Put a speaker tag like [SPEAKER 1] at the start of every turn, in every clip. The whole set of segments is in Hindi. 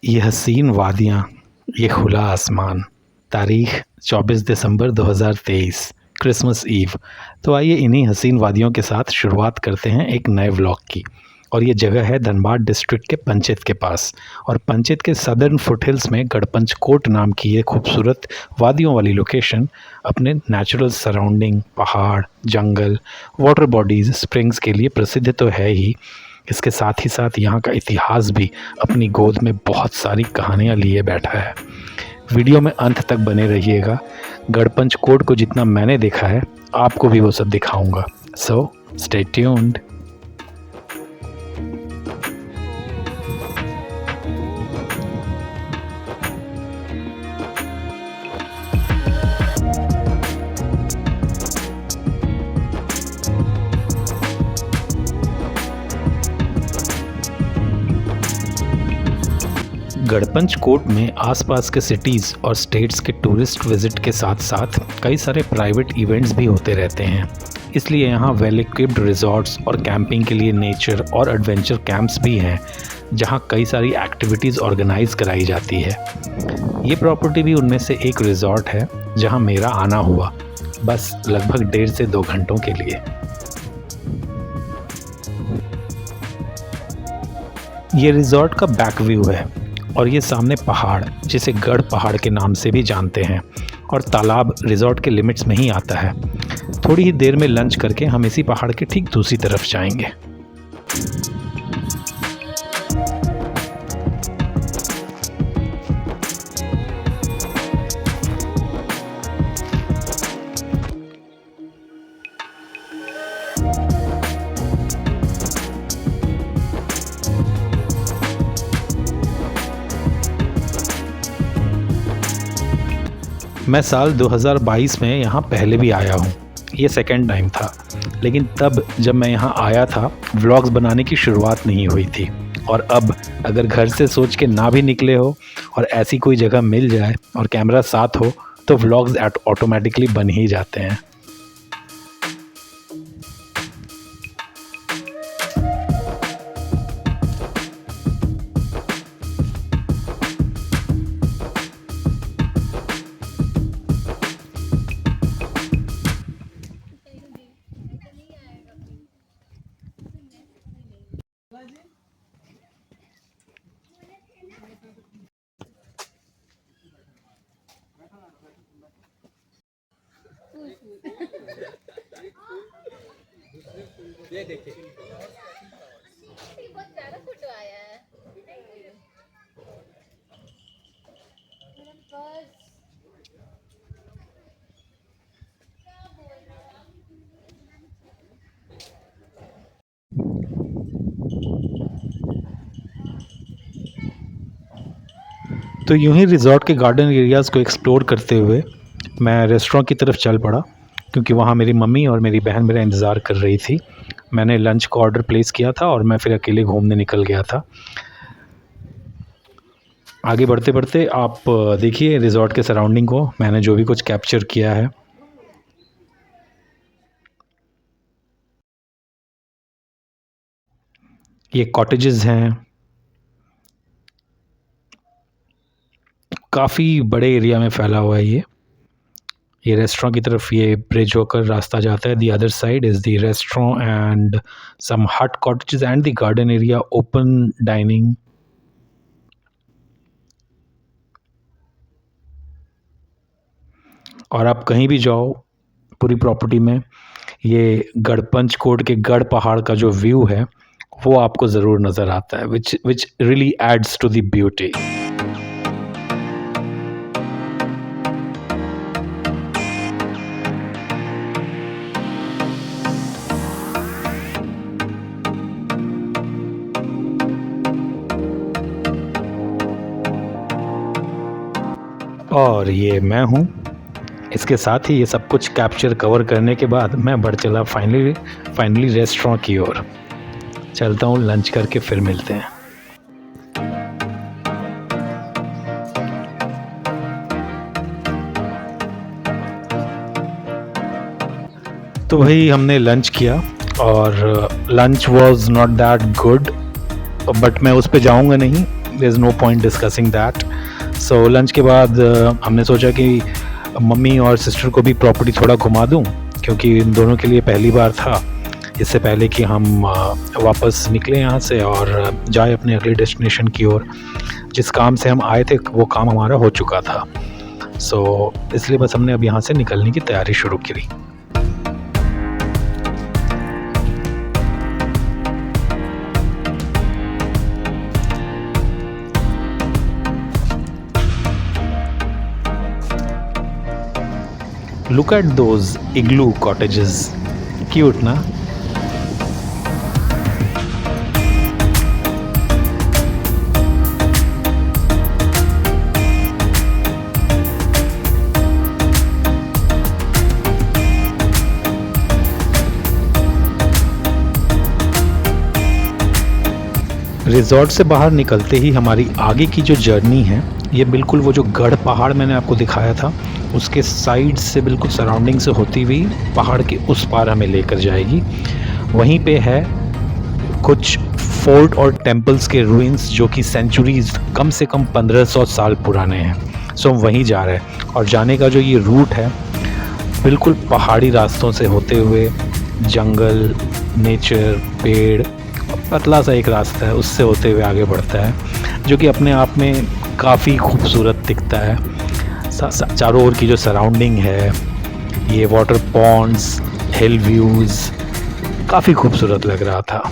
[SPEAKER 1] ये हसीन वादियाँ, ये खुला आसमान। तारीख़ 24 दिसंबर 2023, क्रिसमस ईव। तो आइए इन्हीं हसीन वादियों के साथ शुरुआत करते हैं एक नए व्लॉग की। और ये जगह है धनबाद डिस्ट्रिक्ट के पंचित के पास। और पंचित के सदर्न फुटहिल्स में गढ़पंच कोट नाम की ये खूबसूरत वादियों वाली लोकेशन अपने नेचुरल सराउंडिंग, पहाड़, जंगल, वाटर बॉडीज़, स्प्रिंग्स के लिए प्रसिद्ध तो है ही। इसके साथ ही साथ यहाँ का इतिहास भी अपनी गोद में बहुत सारी कहानियाँ लिए बैठा है। वीडियो में अंत तक बने रहिएगा। गढ़पंच कोट को जितना मैंने देखा है, आपको भी वो सब दिखाऊंगा। So stay tuned. Garhpanchkot में आसपास के सिटीज़ और स्टेट्स के टूरिस्ट विज़िट के साथ साथ कई सारे प्राइवेट इवेंट्स भी होते रहते हैं। इसलिए यहाँ वेल इक्विप्ड रिजॉर्ट्स और कैंपिंग के लिए नेचर और एडवेंचर कैंप्स भी हैं, जहाँ कई सारी एक्टिविटीज़ ऑर्गेनाइज कराई जाती है। ये प्रॉपर्टी भी उनमें से एक रिजॉर्ट है, जहाँ मेरा आना हुआ, बस लगभग 1.5 से 2 घंटों के लिए। ये रिजॉर्ट का बैक व्यू है और ये सामने पहाड़, जिसे गढ़ पहाड़ के नाम से भी जानते हैं, और तालाब रिजॉर्ट के लिमिट्स में ही आता है। थोड़ी ही देर में लंच करके हम इसी पहाड़ के ठीक दूसरी तरफ जाएंगे। मैं साल 2022 में यहाँ पहले भी आया हूँ। ये सेकंड टाइम था, लेकिन तब जब मैं यहाँ आया था, व्लॉग्स बनाने की शुरुआत नहीं हुई थी। और अब अगर घर से सोच के ना भी निकले हो और ऐसी कोई जगह मिल जाए और कैमरा साथ हो, तो व्लॉग्स ऑटोमेटिकली बन ही जाते हैं। ये देखिए बहुत प्यारा फोटो आया है। तो यूं ही रिज़ॉर्ट के गार्डन एरियाज़ को एक्सप्लोर करते हुए मैं रेस्टोरेंट की तरफ चल पड़ा, क्योंकि वहाँ मेरी मम्मी और मेरी बहन मेरा इंतज़ार कर रही थी। मैंने लंच का ऑर्डर प्लेस किया था और मैं फिर अकेले घूमने निकल गया था। आगे बढ़ते बढ़ते आप देखिए रिज़ॉर्ट के सराउंडिंग को, मैंने जो भी कुछ कैप्चर किया है। ये कॉटेजेस हैं, काफ़ी बड़े एरिया में फैला हुआ है ये रेस्टोरेंट की तरफ ये ब्रिज होकर रास्ता जाता है। The other side is the restaurant and some hut cottages and the garden area, open dining. और आप कहीं भी जाओ पूरी प्रॉपर्टी में, ये गढ़पंच कोट के गढ़ पहाड़ का जो व्यू है वो आपको ज़रूर नज़र आता है, which really adds to the beauty. और ये मैं हूँ। इसके साथ ही ये सब कुछ कैप्चर कवर करने के बाद मैं बढ़ चला फाइनली रेस्टोरेंट की ओर। चलता हूँ, लंच करके फिर मिलते हैं। तो भाई हमने लंच किया और lunch was not that good, but मैं उस पे जाऊंगा नहीं। There is no point discussing that. So lunch के बाद हमने सोचा कि मम्मी और सिस्टर को भी प्रॉपर्टी थोड़ा घुमा दूं, क्योंकि इन दोनों के लिए पहली बार था, इससे पहले कि हम वापस निकलें यहाँ से और जाए अपने अगले डेस्टिनेशन की ओर। जिस काम से हम आए थे वो काम हमारा हो चुका था। सो इसलिए बस हमने अब यहाँ से निकलने की तैयारी शुरू करी। Look at those igloo cottages. Cute, na? Resort से बाहर निकलते ही हमारी आगे की जो जर्नी है, ये बिल्कुल वो जो गढ़ पहाड़ मैंने आपको दिखाया था, उसके साइड से बिल्कुल सराउंडिंग से होती हुई पहाड़ के उस पार हमें लेकर जाएगी। वहीं पे है कुछ फोर्ट और टेम्पल्स के रूइंस जो कि सेंचुरीज, कम से कम 1500 साल पुराने हैं। सो हम वहीं जा रहे हैं और जाने का जो ये रूट है बिल्कुल पहाड़ी रास्तों से होते हुए जंगल, नेचर, पेड़, पतला सा एक रास्ता है, उससे होते हुए आगे बढ़ता है, जो कि अपने आप में काफ़ी खूबसूरत दिखता है। चारों ओर की जो सराउंडिंग है, ये वाटर पॉन्ड्स, हिल व्यूज़, काफ़ी खूबसूरत लग रहा था।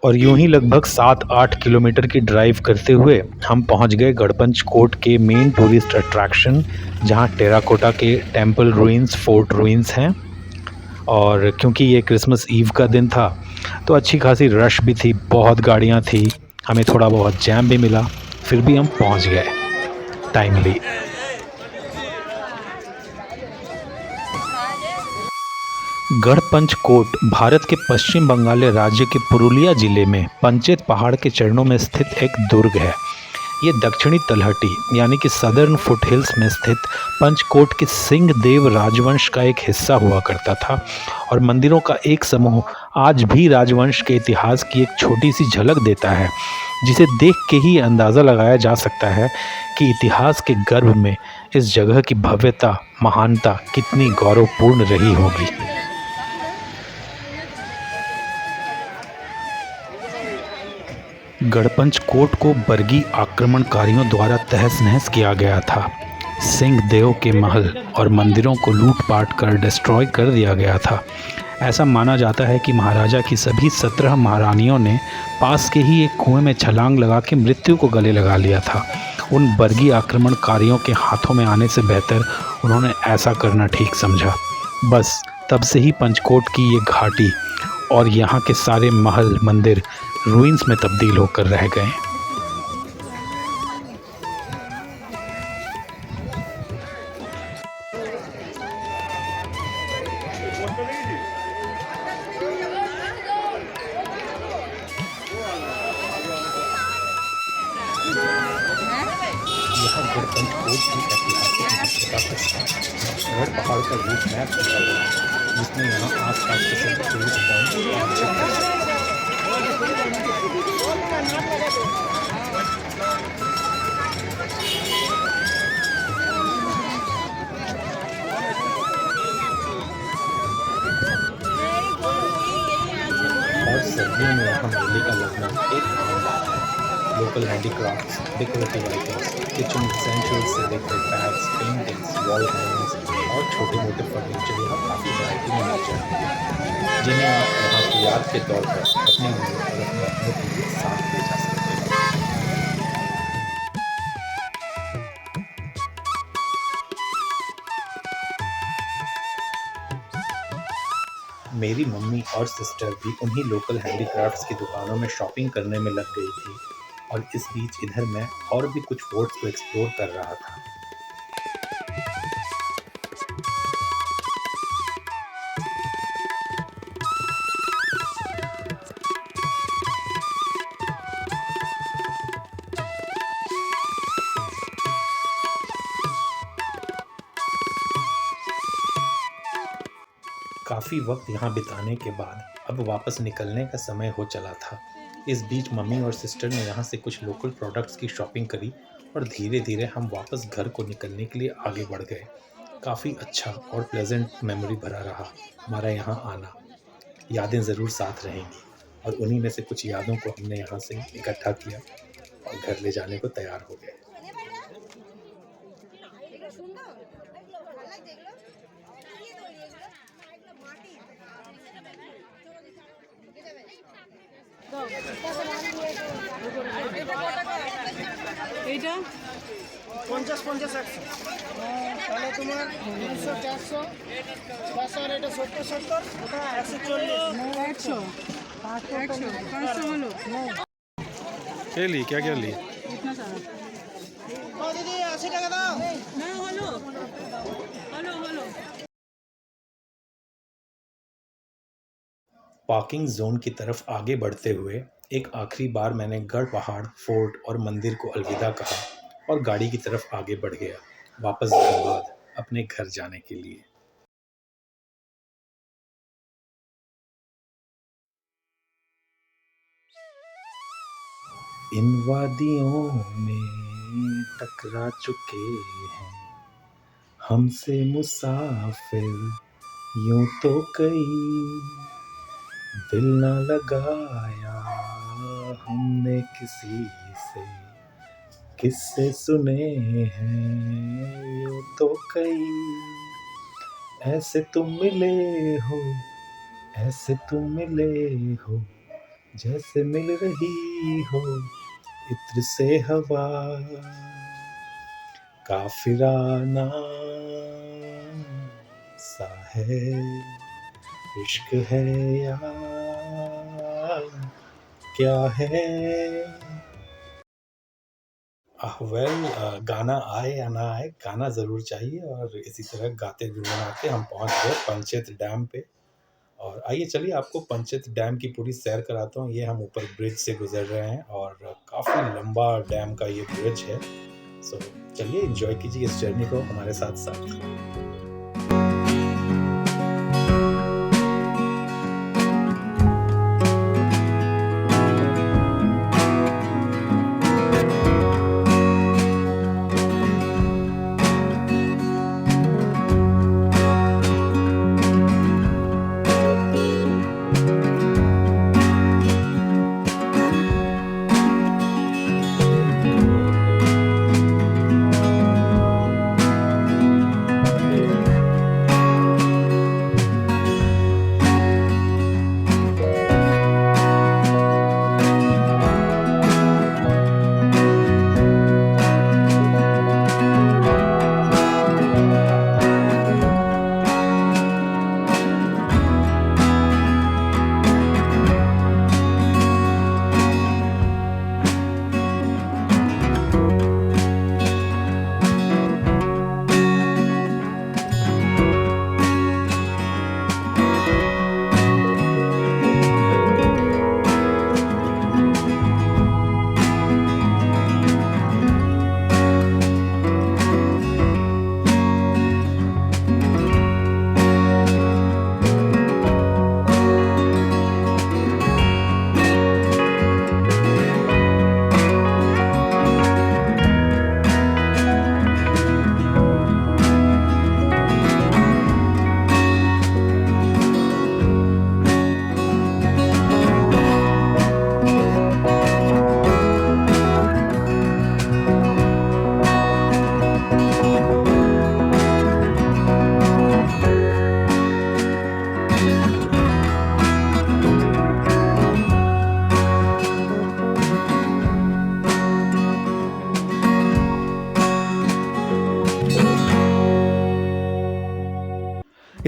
[SPEAKER 1] और यूं ही लगभग 7-8 किलोमीटर की ड्राइव करते हुए हम पहुंच गए गढ़पंच कोट के मेन टूरिस्ट अट्रैक्शन, जहां टेराकोटा के टेम्पल रूइंस, फोर्ट रूइंस हैं। और क्योंकि ये क्रिसमस ईव का दिन था तो अच्छी खासी रश भी थी, बहुत गाड़ियां थी, हमें थोड़ा बहुत जैम भी मिला, फिर भी हम पहुंच गए टाइमली। गढ़पंच कोट भारत के पश्चिम बंगाल राज्य के पुरुलिया जिले में पंचेत पहाड़ के चरणों में स्थित एक दुर्ग है। ये दक्षिणी तलहटी यानी कि सदर्न फुटहिल्स में स्थित पंचकोट के सिंह देव राजवंश का एक हिस्सा हुआ करता था और मंदिरों का एक समूह आज भी राजवंश के इतिहास की एक छोटी सी झलक देता है, जिसे देख के ही अंदाज़ा लगाया जा सकता है कि इतिहास के गर्भ में इस जगह की भव्यता, महानता कितनी गौरवपूर्ण रही होगी। गढ़पंच कोट को बर्गी आक्रमणकारियों द्वारा तहस नहस किया गया था। सिंह देव के महल और मंदिरों को लूट-पाट कर डिस्ट्रॉय कर दिया गया था। ऐसा माना जाता है कि महाराजा की सभी 17 महारानियों ने पास के ही एक कुएं में छलांग लगा के मृत्यु को गले लगा लिया था। उन बर्गी आक्रमणकारियों के हाथों में आने से बेहतर उन्होंने ऐसा करना ठीक समझा। बस तब से ही पंचकोट की ये घाटी और यहाँ के सारे महल, मंदिर रूइंस में तब्दील होकर रह गए। यहाँ गढ़पंच कोट की ऐतिहासिक महत्ता का गढ़ पहाड़ का रूट मैप लिखा हुआ है, जिसमें यहाँ आसपास के सभी टूरिस्ट पॉइंट्स चेक कर सकते हैं। और सर्दियों में यहाँ मेले का लगना एक आम बात है। Local handicrafts, decorative items, kitchen essentials से लेकर बैग्स, पेंटिंग्स, वॉल हैंगिंग्स और छोटे मोटे फर्नीचर यहाँ काफ़ी वैरायटी में मिल जाती है, जिन्हें आप यहाँ की याद के तौर पर अपने लिए और अपने अपनों के लिए साथ ले जा सकते हैं। मेरी मम्मी और सिस्टर भी उन्हीं लोकल हैंडीक्राफ्ट्स की दुकानों में शॉपिंग करने में लग गई थी और इस बीच इधर मैं और भी कुछ फोर्ट्स को एक्सप्लोर कर रहा था। काफ़ी वक्त यहाँ बिताने के बाद अब वापस निकलने का समय हो चला था। इस बीच मम्मी और सिस्टर ने यहाँ से कुछ लोकल प्रोडक्ट्स की शॉपिंग करी और धीरे धीरे हम वापस घर को निकलने के लिए आगे बढ़ गए। काफ़ी अच्छा और प्लेजेंट मेमोरी भरा रहा हमारा यहाँ आना। यादें ज़रूर साथ रहेंगी और उन्हीं में से कुछ यादों को हमने यहाँ से इकट्ठा किया और घर ले जाने को तैयार हो गए।
[SPEAKER 2] এইটা
[SPEAKER 3] 50 50 100 তাহলে তোমার 300 400 500 আর এটা 70 70 ওটা 140
[SPEAKER 2] 100 500 হলো
[SPEAKER 1] क्या ली क्या ली?
[SPEAKER 2] इतना सारा
[SPEAKER 3] ও দিদি 80 টাকা দাও
[SPEAKER 2] না হলো হলো হলো
[SPEAKER 1] पार्किंग जोन की तरफ आगे बढ़ते हुए एक आखिरी बार मैंने गढ़ पहाड़, फोर्ट और मंदिर को अलविदा कहा और गाड़ी की तरफ आगे बढ़ गया वापस धनबाद अपने घर जाने के लिए। इन वादियों में टकरा चुके हैं हमसे मुसाफिर यूं तो कई, दिल न लगाया हमने किसी से, किससे सुने हैं यूं तो कई। ऐसे तुम मिले हो, ऐसे तुम मिले हो, जैसे मिल रही हो इत्र से हवा। काफिराना सा है इश्क है या क्या है। गाना आए या ना आए, गाना ज़रूर चाहिए और इसी तरह गाते गुनगुनाते हम पहुंच गए पंचेत डैम पे। और आइए चलिए आपको पंचेत डैम की पूरी सैर कराता हूँ। ये हम ऊपर ब्रिज से गुजर रहे हैं और काफ़ी लंबा डैम का ये ब्रिज है। सो चलिए एंजॉय कीजिए इस जर्नी को हमारे साथ साथ।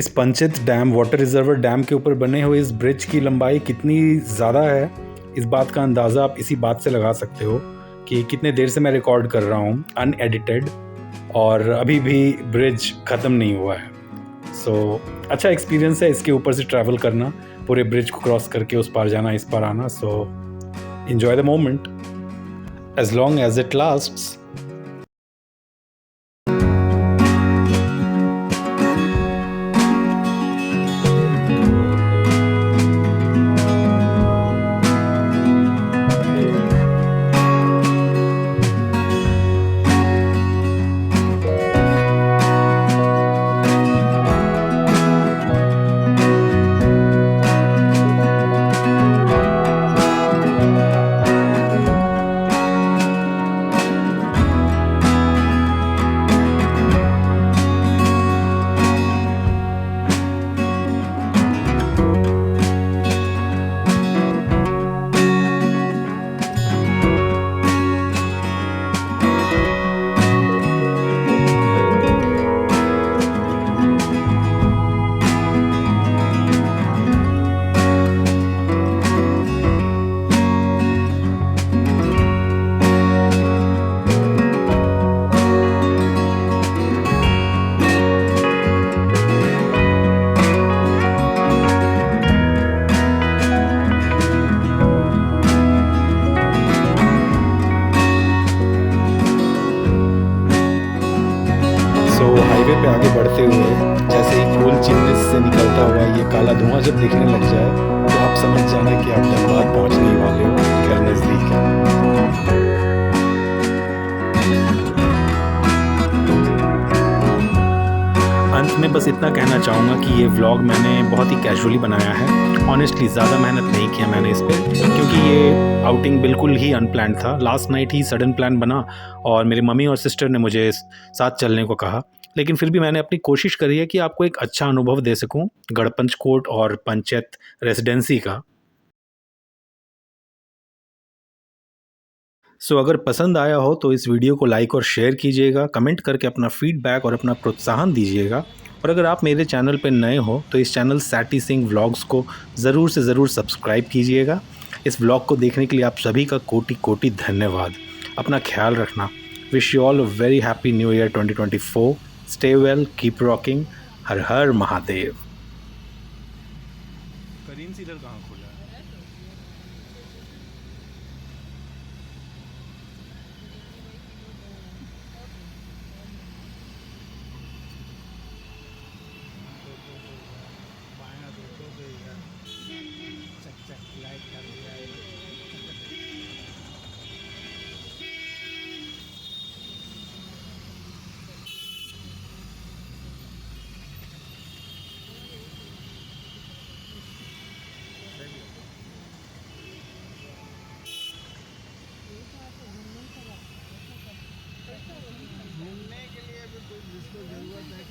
[SPEAKER 1] इस पंचित डैम वाटर रिजर्वर डैम के ऊपर बने हुए इस ब्रिज की लंबाई कितनी ज़्यादा है, इस बात का अंदाज़ा आप इसी बात से लगा सकते हो कि कितने देर से मैं रिकॉर्ड कर रहा हूँ अनएडिटेड, और अभी भी ब्रिज ख़त्म नहीं हुआ है। सो अच्छा एक्सपीरियंस है इसके ऊपर से ट्रैवल करना, पूरे ब्रिज को क्रॉस करके उस पार जाना इस पार आना। So enjoy the moment as long as it lasts. Highway पे आगे बढ़ते हुए जैसे ही फूल चिमनी से निकलता हुआ ये काला धुआं जब दिखने लग जाए तो आप समझ जाना कि आप धनबाद पहुंचने ही वाले हो, घर नज़दीक है। अंत में बस इतना कहना चाहूँगा कि ये व्लॉग मैंने बहुत ही कैजुअली बनाया है। ऑनेस्टली ज़्यादा मेहनत नहीं किया मैंने इस पर, क्योंकि ये आउटिंग बिल्कुल ही अनप्लान्ड था। लास्ट नाइट ही सडन प्लान बना और मेरी मम्मी और सिस्टर ने मुझे साथ चलने को कहा, लेकिन फिर भी मैंने अपनी कोशिश करी है कि आपको एक अच्छा अनुभव दे सकूं गढ़पंचकोट और पंचायत रेसिडेंसी का। सो अगर पसंद आया हो तो इस वीडियो को लाइक और शेयर कीजिएगा, कमेंट करके अपना फीडबैक और अपना प्रोत्साहन दीजिएगा। और अगर आप मेरे चैनल पर नए हो तो इस चैनल सैटी सिंह व्लॉग्स को ज़रूर से ज़रूर सब्सक्राइब कीजिएगा। इस व्लॉग को देखने के लिए आप सभी का कोटि कोटि धन्यवाद। अपना ख्याल रखना। Wish you all a very happy new year 2024। Stay well, keep rocking. हर हर महादेव। करीम सीलर कहाँ खोला है?
[SPEAKER 3] घूमने के लिए भी कुछ जिसको ज़रूरत है